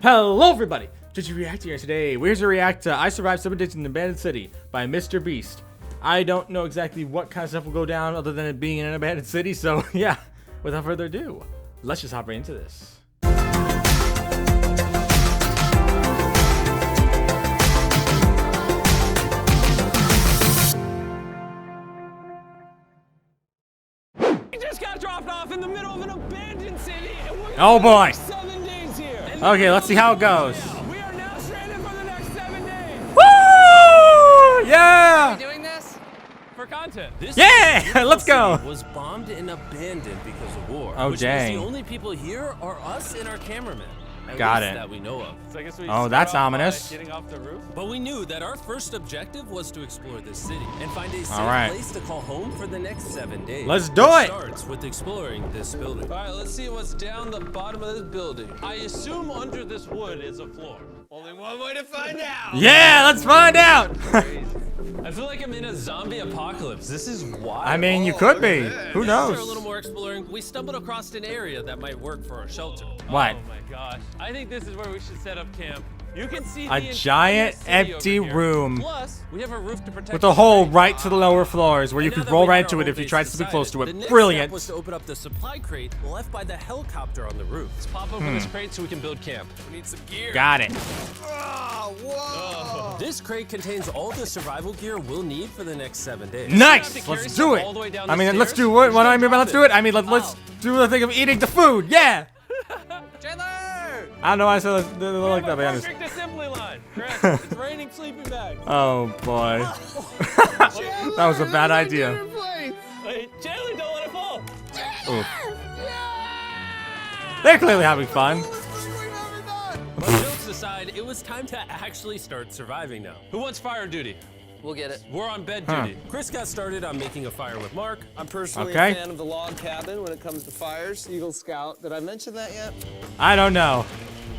Hello everybody! Did you react here today? We're here to react to I Survived 7 Days in an Abandoned City by MrBeast. I don't know exactly what kind of stuff will go down other than it being in an abandoned city, so yeah, without further ado, let's just hop right into this. We just got dropped off in the middle of an abandoned city, and we're Oh boy! 7 days here. Okay, let's see how it goes. We are now stranded for the next 7 days. Woo! Yeah! Are we doing this? For content. This Yeah! Let's go! city was bombed and abandoned because of war. Oh, which dang. means the only people here are us and our cameraman. At Got least it. that we know of. So I guess we Oh, start that's off by ominous. Getting off the roof. But we knew that our first objective was to explore this city and find a safe Alright. place to call home for the next 7 days. Let's do Which it! starts with exploring this building. All right, let's see what's down the bottom of this building. I assume under this wood is a floor. Only one way to find out. Yeah, let's find out! I feel like I'm in a zombie apocalypse. This is wild. I mean, you could be. Who After a little knows? more exploring, we stumbled across an area that might work for our shelter. What? Oh my gosh. I think this is where we should set up camp. You can see A the giant entire city empty over here. room. Plus, we have a roof to protect With a us hole from right to the lower floors where you And now could that roll we right had into our it if you home tried base to be close to decided, it. the next Brilliant! step was to open up the supply crate left by the helicopter on the roof. Let's pop open this crate so we can build camp. We need some gear. Got it. This crate contains all the survival gear we'll need for the next 7 days. Nice! to carry Let's stuff do it! all the way down I the mean, let's stairs? do what? Just What do I don't mean by drop let's do it? it. I mean, let's do the thing of eating the food! Yeah! Chandler! I don't know why I said it like that, but I understand. Perfect assembly line. Chris, it's raining sleeping bags. Oh boy. That was a bad idea. Wait, Chandler, don't let it fall. Oof. They're clearly having fun. But jokes aside, it was time to actually start surviving now. Who wants fire duty? We'll get it. We're on bed Huh. duty. Chris got started on making a fire with Mark. I'm personally Okay. a fan of the log cabin when it comes to fires. Eagle Scout. Did I mention that yet? I don't know.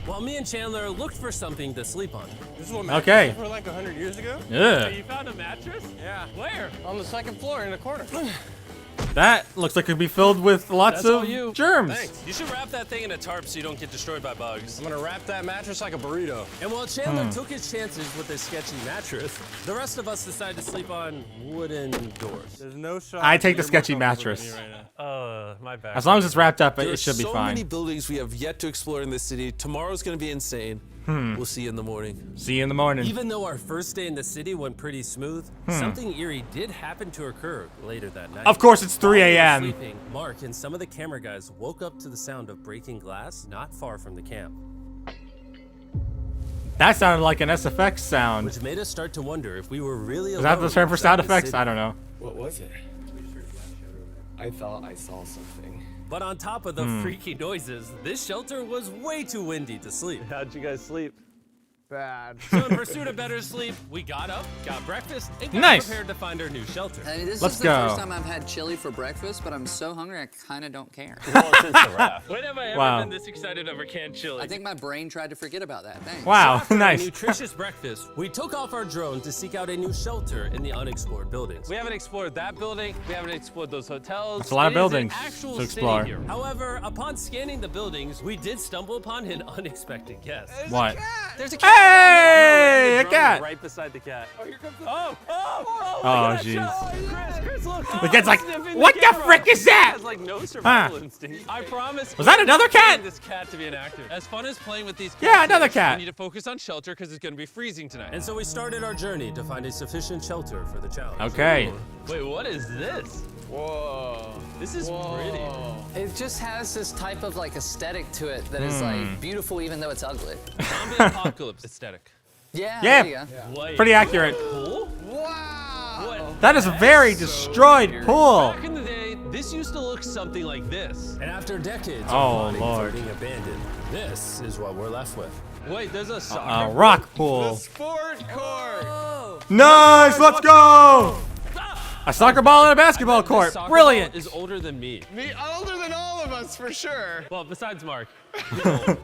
While me and Chandler looked for something to sleep on. This is what Okay. for like 100 years ago. Ugh. You found a mattress? Yeah. Where? On the second floor in the corner. That looks like it could be filled with lots That's all of you. germs. Thanks. You should wrap that thing in a tarp so you don't get destroyed by bugs. I'm gonna wrap that mattress like a burrito. And while Chandler took his chances with his sketchy mattress, the rest of us decided to sleep on wooden doors. There's no shot. I take the sketchy mattress. My bad. As long as it's wrapped up, There it are should be so fine. many buildings we have yet to explore in this city. Tomorrow's gonna be insane. We'll see you in the morning. See you in the morning. Even though our first day in the city went pretty smooth, something eerie did happen to occur later that night. Of course, it's 3 While we were a.m. sleeping, Mark and some of the camera guys woke up to the sound of breaking glass not far from the camp, That sounded like an SFX sound. which made us start to wonder if we were really Is that the alone term for inside sound the effects? city. I don't know. What was it? I thought I saw something. But on top of the freaky noises, this shelter was way too windy to sleep. How'd you guys sleep? Bad. So in pursuit of better sleep, we got up, got breakfast, and got Nice. prepared to find our new shelter. I mean, this Let's is the go. first time I've had chili for breakfast, but I'm so hungry I kind of don't care. When have I ever Wow. been this excited over canned chili? I think my brain tried to forget about that. Thanks. Wow, After a nice. nutritious breakfast, we took off our drone to seek out a new shelter in the unexplored buildings. We haven't explored that building. We haven't explored those hotels. It's a lot of It is an buildings actual to city explore. here. However, upon scanning the buildings, we did stumble upon an unexpected guest. What? There's a cat. Hey, a Drone cat. Right beside the cat. Oh, here comes the. Oh, Oh, jeez. Chris, look. The cat's like, Sniffing what the camera. frick is that? He has like no survival Huh. instinct. I promise. Was that another cat? This cat to be inactive. As fun as playing with these cats. Yeah, another is, cat. We need to focus on shelter because it's going to be freezing tonight. And so we started our journey to find a sufficient shelter for the challenge. Okay. Wait, what is this? Whoa. This is pretty. It just has this type of like aesthetic to it that is like beautiful even though it's ugly. Zombie apocalypse aesthetic. Yeah. Yeah. There you go. Wait, Pretty accurate. Pool? Wow. What? That is a very destroyed pool. Back in the day, this used to look something like this. And after decades Oh, of wanting Lord. for being abandoned, this is what we're left with. Wait, there's a A soccer. rock The pool. sport court. Nice, let's go! A soccer ball and a basketball This court. soccer Brilliant. ball is older than me. Me older than all of of us for sure. Well, besides Mark,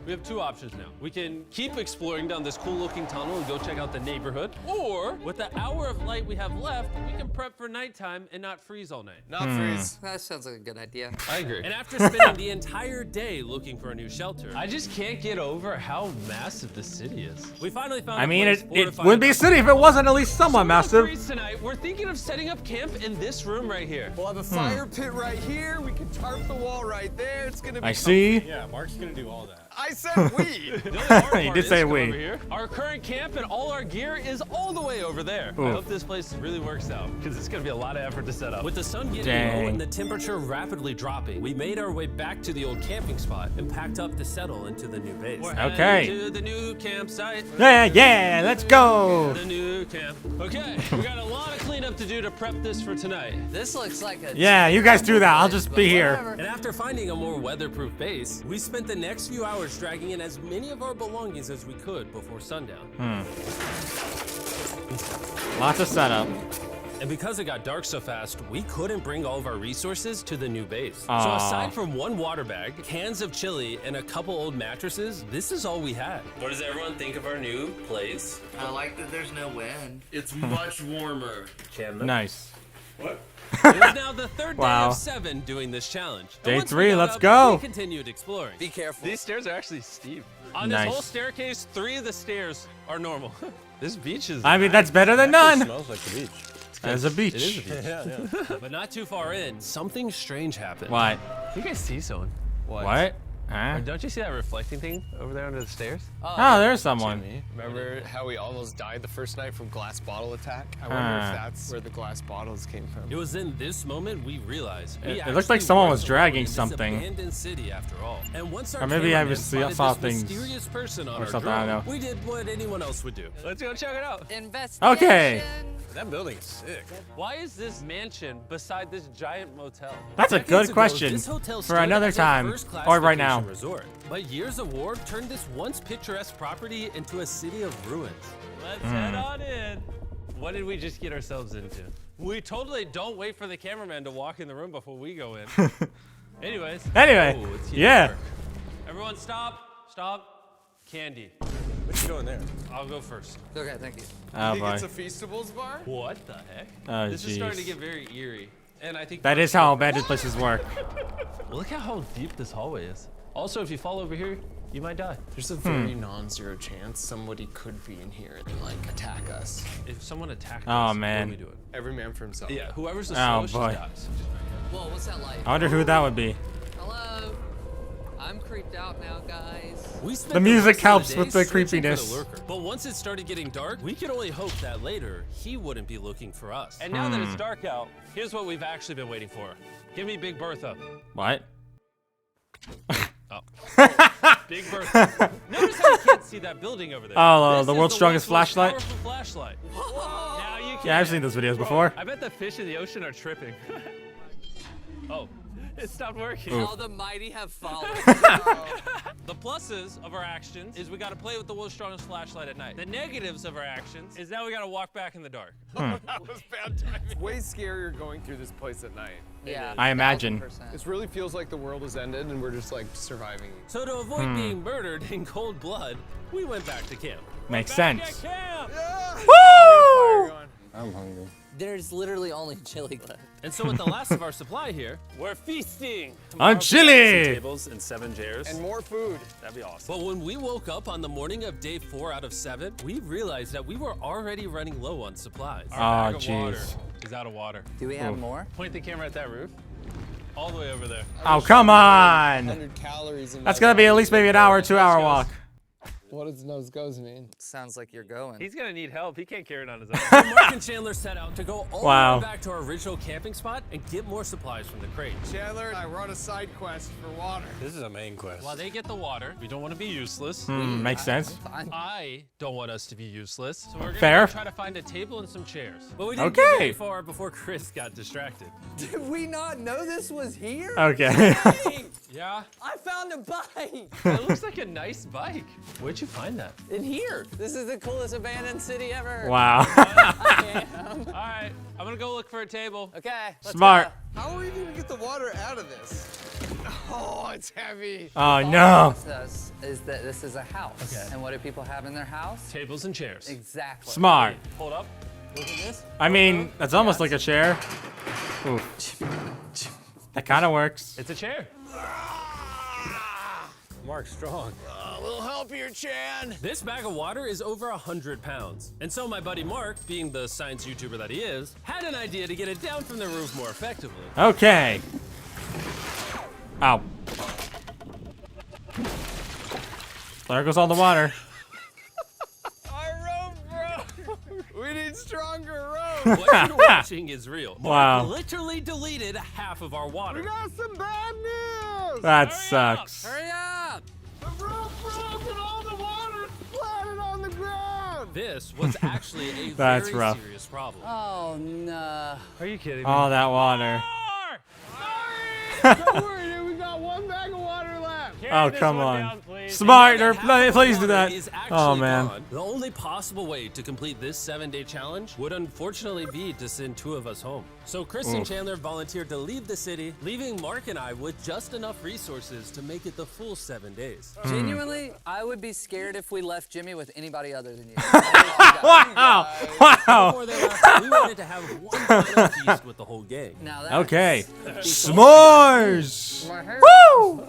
we have two options now. We can keep exploring down this cool-looking tunnel and go check out the neighborhood, or with the hour of light we have left, we can prep for nighttime and not freeze all night. Not freeze. That sounds like a good idea. I agree. And after spending the entire day looking for a new shelter, I just can't get over how massive the city is. we finally found. I a mean, place it fortified wouldn't be a enough- city if it wasn't at least somewhat So massive. freeze tonight, we're thinking of setting up camp in this room right here. We'll have a fire pit right here. We can tarp the wall right there. It's gonna be. I see. Yeah, Mark's gonna do all that. I said we. The only hard He part did is say come we. over here. Our current camp and all our gear is all the way over there. Ooh. I hope this place really works out because it's gonna be a lot of effort to set up. With the sun getting Dang. low and the temperature rapidly dropping, we made our way back to the old camping spot and packed up to settle into the new base. We're Okay. heading to the new campsite. Yeah, let's go. The new camp. Okay, we got a lot of cleanup to do to prep this for tonight. This looks like a. Yeah, you guys do that. I'll just be here. Whatever. And after finding a more weatherproof base, we spent the next few hours dragging in as many of our belongings as we could before sundown. Lots of setup. And because it got dark so fast, we couldn't bring all of our resources to the new base. So Aw. aside from one water bag, cans of chili, and a couple old mattresses, this is all we had. What does everyone think of our new place? I like that there's no wind. It's much warmer. Nice. What? It was now the third day Wow. of 7 doing this challenge. And Day once we 3, got let's up, go. We continued exploring. Be careful. These stairs are actually steep. On Nice. this whole staircase, 3 of the stairs are normal. This beach is. I mean, that's better than none. Smells like the beach. As a beach. It is a beach. Yeah. But not too far in, something strange happened. What? You guys see someone? What? Huh? Don't you see that reflecting thing over there under the stairs? Oh, there's someone. Remember how we almost died the first night from glass bottle attack? I wonder Ah. if that's where the glass bottles came from. It was in this moment we realized we It looked like actually someone weren't was alone dragging in this something. abandoned city after all. And once our Or maybe I cameraman was- spotted saw this things mysterious person on or our something, I drone, don't know. we did what anyone else would do. Let's go check it out. Investigation. Okay. That building's sick. Why is this mansion beside this giant motel? That's a Decades good ago, question this hotel for stood another as a time first-class or right vacation now. Resort. But years of war turned this once picturesque property into a city of ruins. Let's head on in. What did we just get ourselves into? We totally don't wait for the cameraman to walk in the room before we go in. Anyways. Anyway, Oh, it's getting yeah. dark. Everyone stop. Stop. Candy. What you doing there? I'll go first. Okay, thank you. Oh Think boy. it's a Feastables bar? What the heck? Oh, This is starting to jeez. get very eerie. And I think That is how abandoned places work. Look at how deep this hallway is. Also, if you fall over here, you might die. There's a very non-zero chance somebody could be in here and like attack us. If someone attacked Oh, us, what man. do we do it? Every man for himself. Yeah, whoever's the Oh, slowest boy. just dies. Whoa, what's that like? I wonder who that would be. Hello. I'm creeped out now, guys. We spent The music rest of helps day with the searching for the creepiness. lurker. But once it started getting dark, we could only hope that later he wouldn't be looking for us. And now that it's dark out, here's what we've actually been waiting for. Give me Big Bertha. What? Big Bertha. Notice how you can't see that building over there. Oh, This the is world's strongest most flashlight? powerful flashlight. Now you can. Yeah, I've seen those videos before. I bet the fish in the ocean are tripping. Oh, it stopped working. How the mighty have fallen. The pluses of our actions is we got to play with the world's strongest flashlight at night. The negatives of our actions is now we got to walk back in the dark. That was bad timing. It's way scarier going through this place at night. Yeah. I imagine. 1000%. This really feels like the world has ended and we're just like surviving. So to avoid being murdered in cold blood, we went back to camp. Makes Back at sense. camp. Woo! I'm hungry. There's literally only chili left. And so with the last of our supply here, We're feasting. On chili! Tables and 7 chairs. And more food. That'd be awesome. but when we woke up on the morning of day 4 out of 7, we realized that we were already running low on supplies. Our Oh, bag of water jeez. is out of water. Do we have Ooh. more? Point the camera at that roof. All the way over there. Oh, come on! 100 calories in That's my gonna be body. at least maybe an hour, 2-hour walk. What does nose goes mean? Sounds like you're going. He's gonna need help. He can't carry it on his own. So Mark and Chandler set out to go all Wow. the way back to our original camping spot and get more supplies from the crate. Chandler and I were on a side quest for water. This is a main quest. While they get the water, we don't want to be useless. Makes sense. Fine. I don't want us to be useless. So we're gonna Fair. try to find a table and some chairs. But we didn't Okay. get very far before Chris got distracted. Did we not know this was here? Okay. Yeah, I found a bike that looks like a nice bike. Where'd you find that? in here. This is the coolest abandoned city ever. Wow. All right, I'm gonna go look for a table. Okay. Let's Smart. go. How are we gonna get the water out of this? Oh, it's heavy. Oh no. Says is that this is a house. Okay. And what do people have in their house? Tables and chairs. Exactly. Smart. Hold up. Look at this. I mean, that's almost like a chair. Oof. That kind of works. It's a chair. Mark strong. A little help here, Chan. This bag of water is over 100 pounds. And so my buddy Mark, being the science YouTuber that he is, had an idea to get it down from the roof more effectively. Okay. Ow. There goes all the water. Our rope, bro. We need stronger rope. What you're watching is real. Mark Wow. literally deleted half of our water. Got some bad news. That sucks. Hurry up! The rope broke and all the water splattered on the ground. This was actually a That's very rough. serious problem. Oh no. Are you kidding me? All that water. Don't worry, dude. We got one bag of water left. Oh, come on. Smart. Please do that. Is actually Oh, man. gone. The only possible way to complete this 7-day challenge would unfortunately be to send 2 of us home. So Chris and Chandler volunteered to leave the city, leaving Mark and I with just enough resources to make it the full 7 days. Genuinely, I would be scared if we left Jimmy with anybody other than you. Wow. Wow. Before they left, we wanted to have one final feast with the whole gang. Now that's Okay. S'mores. Woo!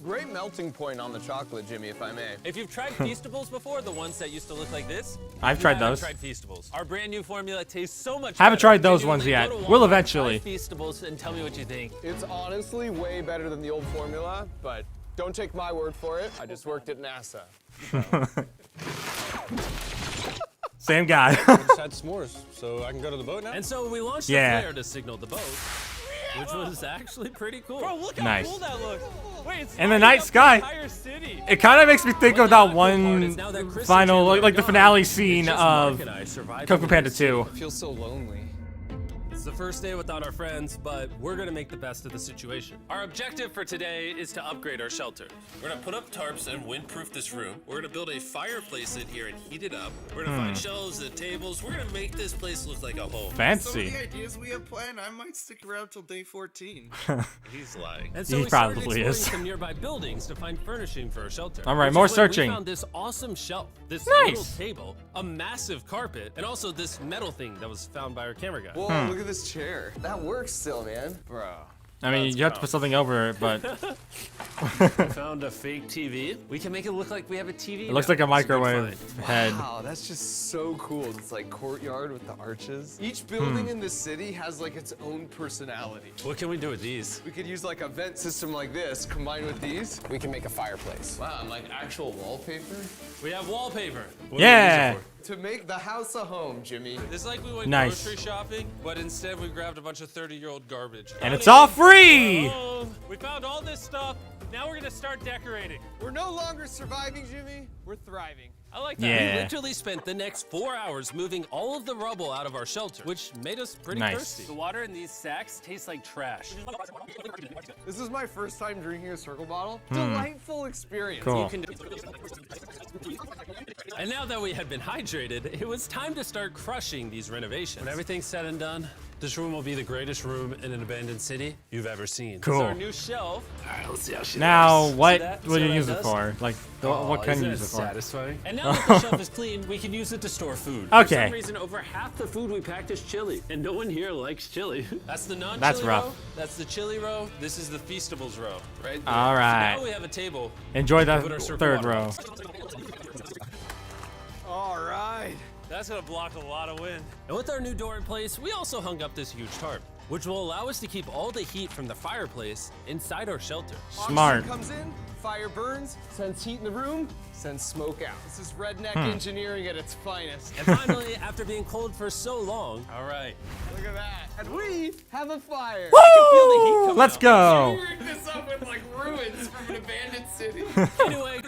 Great melting point on the chocolate, Jimmy, if I may. If you've tried Feastables before, the ones that used to look like this, I've you tried haven't those. tried Feastables. Our brand new formula tastes so much Haven't better. tried those ones Genuinely, yet. go to Will Walmart, eventually. try Feastables and tell me what you think. It's honestly way better than the old formula, but don't take my word for it. I just worked at NASA. Same guy. Just had s'mores, so I can go to the boat now? And so we launched Yeah. a flare to signal the boat, which was actually pretty cool. Bro, look how Nice. cool that looks. Wait, it's And the lighting night up sky. entire city. It kind of makes me think of that Part is one now that Chris and final, Chandler like are the gone, finale it's scene just Mark of and I surviving Kung Fu in Panda this city. 2. I feel so lonely. It's the first day without our friends, but we're gonna make the best of the situation. Our objective for today is to upgrade our shelter. We're gonna put up tarps and windproof this room. We're gonna build a fireplace in here and heat it up. We're gonna find shelves and tables. We're gonna make this place look like a home. Fancy. ideas we have planned, I might stick around till day 14. He's lying. And so He we started probably exploring is. some nearby buildings to find furnishing for our shelter. All right, Which more is when searching. We found this awesome shelf, this Nice. little table, a massive carpet, and also this metal thing that was found by our camera guy. Whoa, look at this chair. That works still, man. Bro. I mean, you have to put something over it, but Found a fake TV. We can make it look like we have a TV. it looks like a microwave head. Wow, that's just so cool. It's like courtyard with the arches. Each building in the city has like its own personality. What can we do with these? We could use like a vent system like this, combined with these. We can make a fireplace. Wow, and like actual wallpaper. We have wallpaper. What Yeah. do we use it for? To make the house a home, Jimmy. It's like we went Nice. grocery shopping, but instead we grabbed a bunch of 30-year-old garbage. And it's all free! We found all this stuff. Now we're gonna start decorating. We're no longer surviving, Jimmy. We're thriving. I like that. We Yeah. literally spent the next 4 hours moving all of the rubble out of our shelter, which made us pretty Nice. thirsty. The water in these sacks tastes like trash. This is my first time drinking a circle bottle. Delightful experience. Cool. And now that we had been hydrated, it was time to start crushing these renovations. When everything's said and done, this room will be the greatest room in an abandoned city you've ever seen. It's Cool. our new shelf. All right, let's see how she Now, looks. what See that? would See you how use that it does? for? Like, what can Isn't you it use it for? satisfying? And now that the shelf is clean, we can use it to store food. For Okay. some reason, over half the food we packed is chili, and no one here likes chili. That's the non-chili That's rough. row. That's the chili row. This is the Feastables row, right there. All Now we right. have a table. Enjoy Put our the circle third water. row. All right. That's gonna block a lot of wind. And with our new door in place, we also hung up this huge tarp, which will allow us to keep all the heat from the fireplace inside our shelter. Smart. Oxygen comes in, fire burns, sends heat in the room, sends smoke out. This is redneck engineering at its finest. And finally, after being cold for so long, All right. Look at that. And we have a fire. Woo! Let's go. We rigged this up with like ruins from an abandoned city. anyway,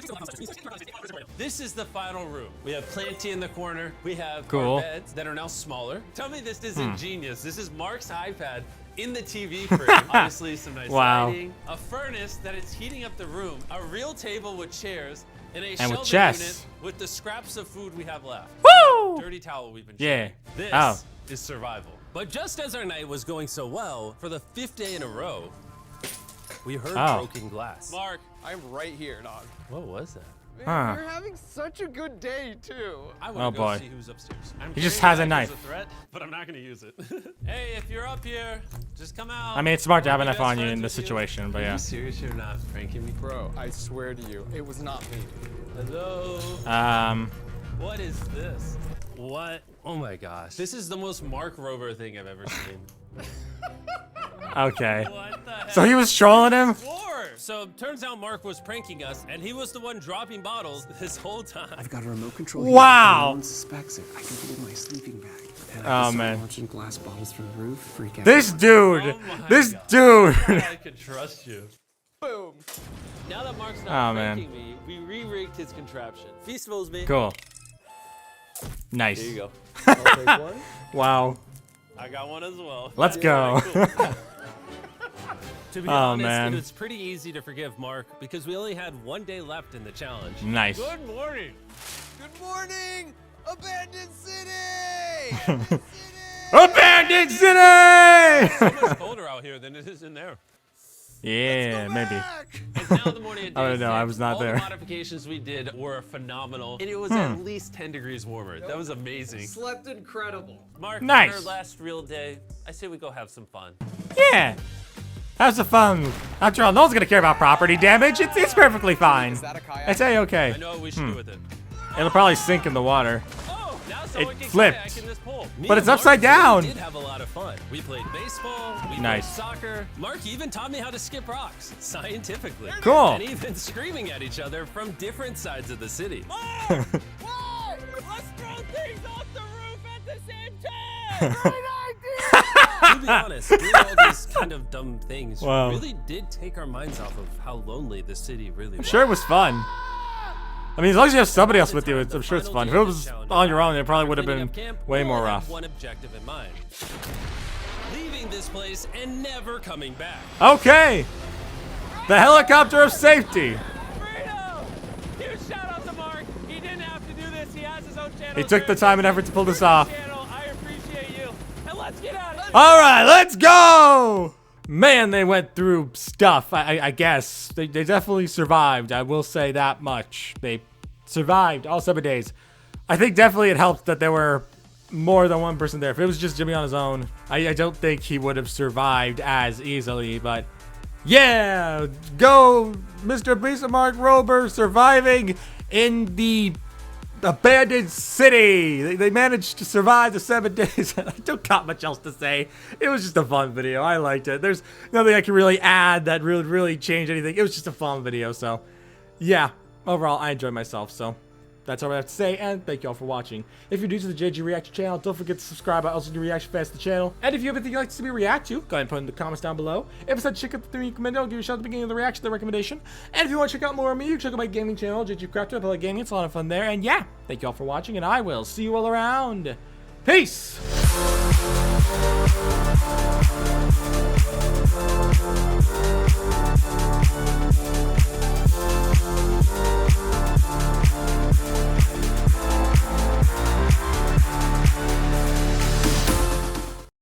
this is the final room. We have Planty in the corner. We have Cool. our beds that are now smaller. Tell me this isn't genius. This is Mark's iPad in the TV frame. Obviously, some nice Wow. lighting. A furnace that is heating up the room. A real table with chairs. And a with shelving chess. unit with the scraps of food we have left. Woo! Dirty towel we've been Yeah. sharing. This Oh. is survival. But just as our night was going so well, for the 5th day in a row, We heard Oh. broken glass. Mark, I'm right here, dog. what was that? Huh. You're having such a good day, too. I Oh, want to go boy. see who's upstairs. I'm He just carrying has a it back as knife. threat, but I'm not going to use it. Hey, if you're up here, just come out. I mean, it's smart to have Wanna enough be best on you friends in with this situation, but Are yeah. you serious? You're not pranking me? Bro, I swear to you, it was not me. Hello? What is this? What? Oh my gosh. This is the most Mark Rover thing I've ever seen. Okay. What the heck? So he was trolling him? War! So turns out Mark was pranking us, and he was the one dropping bottles this whole time. I've got a remote control. Wow. Here. No one suspects it. I can put it in my sleeping bag. And I Oh, can start man. launching glass bottles from the roof. Freak out. This dude. Oh my This God. dude. I could trust you. Boom. Now that Mark's Oh, not man. pranking me, we re-rigged his contraption. Feast knows me. Cool. Nice. Here you go. I'll take one. Wow. I got one as well. Let's go. To be Oh, honest, man. it was pretty easy to forgive Mark because we only had 1 day left in the challenge. Nice. Good morning. Good morning, Abandoned City! Abandoned City! It's much colder out here than it is in there. Yeah, maybe. It's now the morning of day I don't know, I 6. was not All there. the modifications we did were phenomenal, and it was at least 10 degrees warmer. That was amazing. Slept incredible. Mark, Nice. on our last real day, I say we go have some fun. Yeah. Have some fun. After all, no one's gonna care about property damage. It's perfectly fine. Is that a kayak? It's a-okay. I know what we should do with it. It'll probably sink in the water. Oh, now someone can flipped. kayak in this pool. Me But and it's Mark upside really down. did have a lot of fun. We played baseball, we Nice. played soccer. Mark even taught me how to skip rocks, scientifically. Cool. And even screaming at each other from different sides of the city. Why? Let's throw things off the roof at the same time! To be honest, doing all these kind of dumb things Wow. really did take our minds off of how lonely the city really was. Sure, it was fun. I mean, as long as you have somebody else with you, I'm sure it's fun. If it was on your own, it probably would have been way more rough. One objective in mind: leaving this place and never coming back. Okay. The helicopter of safety. Freedom! Huge shout out to Mark. He didn't have to do this. He has his own channel. He took the time and effort to pull this off. I appreciate you. And let's get out of here. All right, let's go. Man, they went through stuff. I guess they definitely survived. I will say that much. They survived all 7 days. I think definitely it helped that there were more than one person there. If it was just Jimmy on his own, I don't think he would have survived as easily. But yeah, go MrBeast and Mark Rober surviving in the abandoned city. They managed to survive the 7 days. I don't got much else to say. It was just a fun video. I liked it. There's nothing I can really add that really change anything. It was just a fun video. So yeah, overall I enjoyed myself. So that's all I have to say, and thank you all for watching. If you're new to the JG Reaction channel, don't forget to subscribe. I also do reaction fans to the channel. And if you have anything you'd like to see me react to, go ahead and put it in the comments down below. If it's said check out the 3 recommended, I'll give you a shout at the beginning of the reaction, the recommendation. And if you want to check out more of me, you can check out my gaming channel, JG Crafter. I play gaming, it's a lot of fun there. And yeah, thank you all for watching, and I will see you all around. Peace!